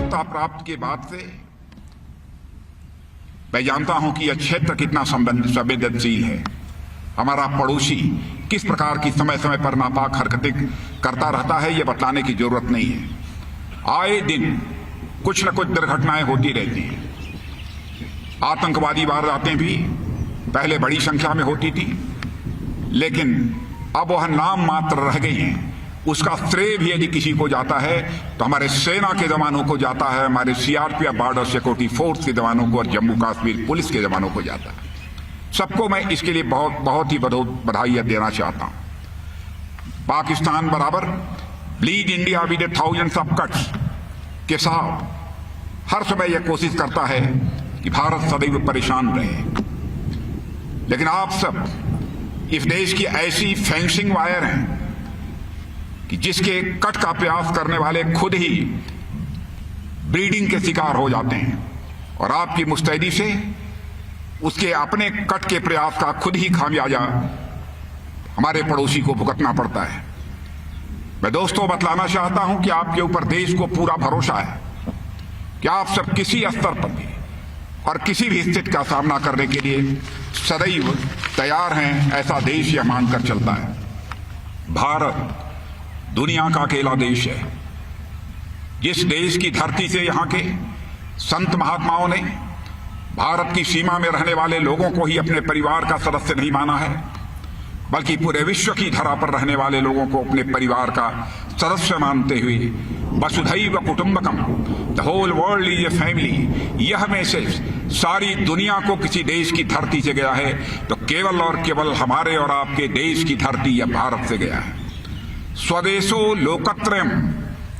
स्वतंत्रता प्राप्त के बाद से मैं जानता हूं कि यह क्षेत्र कितना संवेदनशील है। हमारा पड़ोसी किस प्रकार की समय समय पर नापाक हरकतें करता रहता है, यह बतलाने की जरूरत नहीं है। आए दिन कुछ न कुछ दुर्घटनाएं होती रहती हैं। आतंकवादी वारदातें भी पहले बड़ी संख्या में होती थी, लेकिन अब वह नाम मात्र रह गई हैं। उसका श्रेय भी यदि किसी को जाता है तो हमारे सेना के जवानों को जाता है, हमारे सीआरपीएफ बॉर्डर सिक्योरिटी फोर्स के जवानों को और जम्मू कश्मीर पुलिस के जवानों को जाता है। सबको मैं इसके लिए बहुत ही बधाई देना चाहता हूं। पाकिस्तान बराबर bleed India with thousands of cuts के साथ हर समय यह कोशिश करता है कि भारत सदैव परेशान रहे, लेकिन आप सब इस देश की ऐसी फेंसिंग वायर हैं कि जिसके कट का प्रयास करने वाले खुद ही ब्रीडिंग के शिकार हो जाते हैं और आपकी मुस्तैदी से उसके अपने कट के प्रयास का खुद ही खामियाजा हमारे पड़ोसी को भुगतना पड़ता है। मैं दोस्तों बतलाना चाहता हूं कि आपके ऊपर देश को पूरा भरोसा है कि आप सब किसी स्तर पर भी और किसी भी स्थिति का सामना करने के लिए सदैव तैयार हैं, ऐसा देश यह मानकर चलता है। भारत दुनिया का अकेला देश है जिस देश की धरती से यहां के संत महात्माओं ने भारत की सीमा में रहने वाले लोगों को ही अपने परिवार का सदस्य नहीं माना है, बल्कि पूरे विश्व की धरा पर रहने वाले लोगों को अपने परिवार का सदस्य मानते हुए वसुधैव कुटुंबकम, the whole world is a family, यह मैसेज सारी दुनिया को किसी देश की धरती से गया है तो केवल और केवल हमारे और आपके देश की धरती या भारत से गया है। स्वदेशो लोकत्रयम,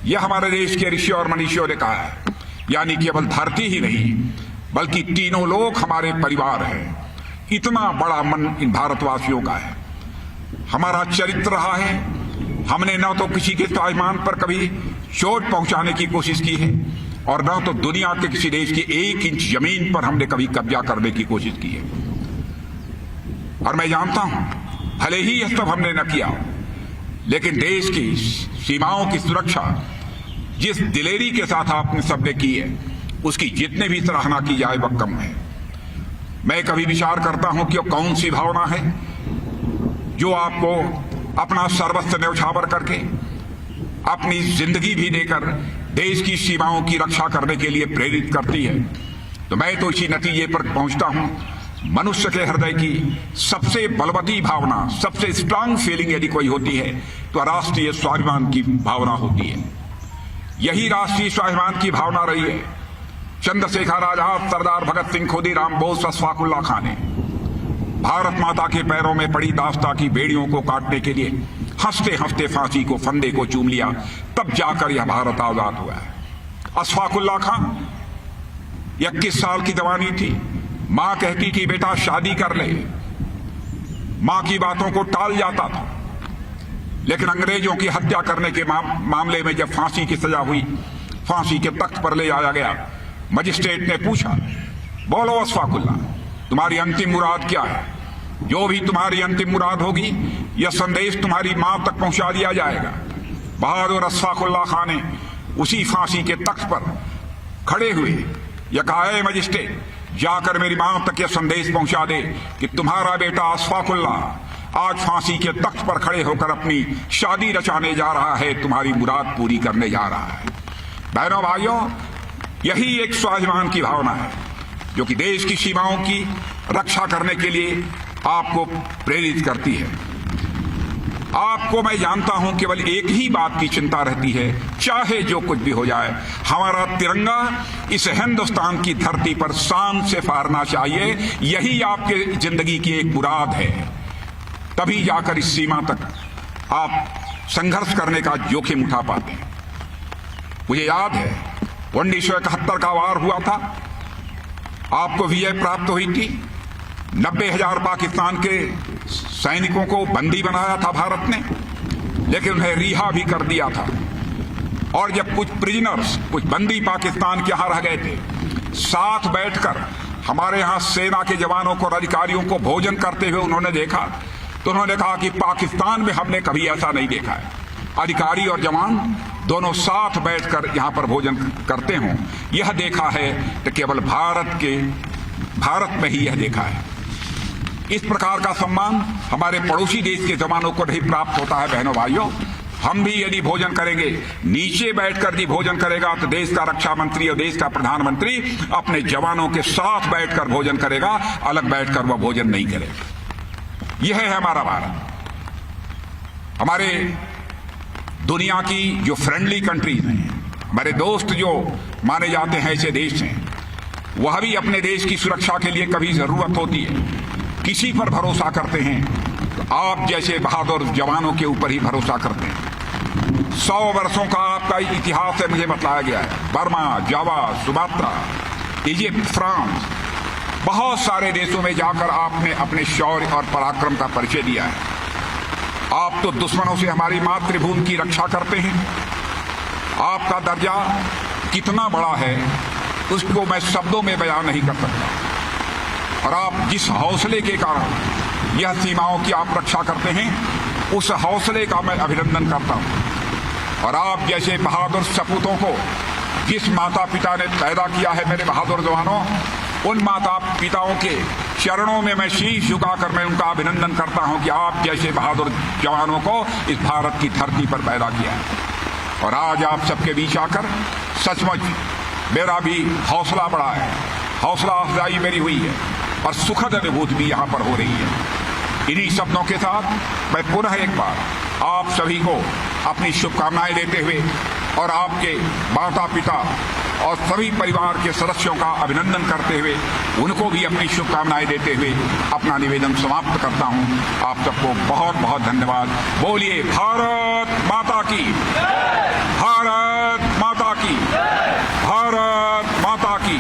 यह हमारे देश के ऋषि और मनीषियों ने कहा है, यानी केवल धरती ही नहीं बल्कि तीनों लोग हमारे परिवार हैं। इतना बड़ा मन इन भारतवासियों का है। हमारा चरित्र रहा है, हमने न तो किसी के स्वाभिमान पर कभी चोट पहुंचाने की कोशिश की है और न तो दुनिया के किसी देश की 1 इंच जमीन पर हमने कभी कब्जा करने की कोशिश की है। और मैं जानता हूं भले ही यह सब हमने न किया, लेकिन देश की सीमाओं की सुरक्षा जिस दिलेरी के साथ आपने सबने की है, उसकी जितने भी सराहना की जाए वह कम है। मैं कभी विचार करता हूं कि कौन सी भावना है जो आपको अपना सर्वस्व न्यौछावर करके अपनी जिंदगी भी देकर देश की सीमाओं की रक्षा करने के लिए प्रेरित करती है। तो मैं तो इसी नतीजे पर पहुंचता हूं, मनुष्य के हृदय की सबसे बलवती भावना, सबसे स्ट्रांग फीलिंग यदि कोई होती है तो राष्ट्रीय स्वाभिमान की भावना होती है। यही राष्ट्रीय स्वाभिमान की भावना रही है चंद्रशेखर आजाद, सरदार भगत सिंह, खुदीराम बोस, अशफाक उल्लाह खां ने भारत माता के पैरों में पड़ी दास्ता की बेड़ियों को काटने के लिए हंसते हंसते फांसी को, फंदे को चूम लिया, तब जाकर यह भारत आजाद हुआ है। अशफाक उल्लाह खां 21 साल की जवानी थी, मां कहती कि बेटा शादी कर ले, मां की बातों को टाल जाता था, लेकिन अंग्रेजों की हत्या करने के मामले में जब फांसी की सजा हुई, फांसी के तख्त पर ले आया गया, मजिस्ट्रेट ने पूछा, बोलो अशफाक उल्लाह, तुम्हारी अंतिम मुराद क्या है? जो भी तुम्हारी अंतिम मुराद होगी यह संदेश तुम्हारी मां तक पहुंचा दिया जाएगा। बहादुर अशफाक उल्लाह खां ने उसी फांसी के तख्त पर खड़े हुए यह कहा, है मजिस्ट्रेट, जाकर मेरी मां तक यह संदेश पहुंचा दे कि तुम्हारा बेटा अशफाक उल्लाह आज फांसी के तख्त पर खड़े होकर अपनी शादी रचाने जा रहा है, तुम्हारी मुराद पूरी करने जा रहा है। बहनों भाइयों, यही एक स्वाभिमान की भावना है जो कि देश की सीमाओं की रक्षा करने के लिए आपको प्रेरित करती है। आपको मैं जानता हूं केवल एक ही बात की चिंता रहती है, चाहे जो कुछ भी हो जाए, हमारा तिरंगा इस हिंदुस्तान की धरती पर शान से फहरना चाहिए। यही आपके जिंदगी की एक मुराद है, तभी जाकर इस सीमा तक आप संघर्ष करने का जोखिम उठा पाते हैं। मुझे याद है 1971 का वार हुआ था, आपको विजय प्राप्त हुई थी, 90,000 पाकिस्तान के सैनिकों को बंदी बनाया था भारत ने, लेकिन उन्हें रिहा भी कर दिया था। और जब कुछ प्रिजनर्स, कुछ बंदी पाकिस्तान के यहां रह गए थे, साथ बैठकर हमारे यहां सेना के जवानों को और अधिकारियों को भोजन करते हुए उन्होंने देखा, तो उन्होंने कहा कि पाकिस्तान में हमने कभी ऐसा नहीं देखा है। अधिकारी और जवान दोनों साथ बैठकर यहां पर भोजन करते हों, यह देखा है तो केवल भारत में ही यह देखा है। इस प्रकार का सम्मान हमारे पड़ोसी देश के जवानों को नहीं प्राप्त होता है। बहनों भाइयों, हम भी यदि भोजन करेंगे, नीचे बैठकर यदि भोजन करेगा तो देश का रक्षा मंत्री और देश का प्रधानमंत्री अपने जवानों के साथ बैठकर भोजन करेगा, अलग बैठकर वह भोजन नहीं करेगा। यह है हमारा भारत। हमारे दुनिया की जो फ्रेंडली कंट्रीज हैं, हमारे दोस्त जो माने जाते हैं ऐसे देश हैं, वह भी अपने देश की सुरक्षा के लिए कभी जरूरत होती है किसी पर भरोसा करते हैं तो आप जैसे बहादुर जवानों के ऊपर ही भरोसा करते हैं। 100 वर्षों का आपका इतिहास है, मुझे बताया गया है। बर्मा, जावा, सुमात्रा, इजिप्ट, फ्रांस, बहुत सारे देशों में जाकर आपने अपने शौर्य और पराक्रम का परिचय दिया है। आप तो दुश्मनों से हमारी मातृभूमि की रक्षा करते हैं। आपका दर्जा कितना बड़ा है उसको मैं शब्दों में बयान नहीं कर सकता। और आप जिस हौसले के कारण यह सीमाओं की आप रक्षा करते हैं, उस हौसले का मैं अभिनंदन करता हूं। और आप जैसे बहादुर सपूतों को जिस माता पिता ने पैदा किया है, मेरे बहादुर जवानों, उन माता पिताओं के चरणों में मैं शीश झुकाकर मैं उनका अभिनंदन करता हूं कि आप जैसे बहादुर जवानों को इस भारत की धरती पर पैदा किया है। और आज आप सबके बीच आकर सचमुच मेरा भी हौसला बढ़ा है, हौसला अफजाई मेरी हुई है और सुखद अनुभूति भी यहां पर हो रही है। इन्हीं शब्दों के साथ मैं पुनः एक बार आप सभी को अपनी शुभकामनाएं देते हुए और आपके माता पिता और सभी परिवार के सदस्यों का अभिनंदन करते हुए उनको भी अपनी शुभकामनाएं देते हुए अपना निवेदन समाप्त करता हूं। आप सबको बहुत बहुत धन्यवाद। बोलिए भारत माता की, भारत माता की, भारत माता की।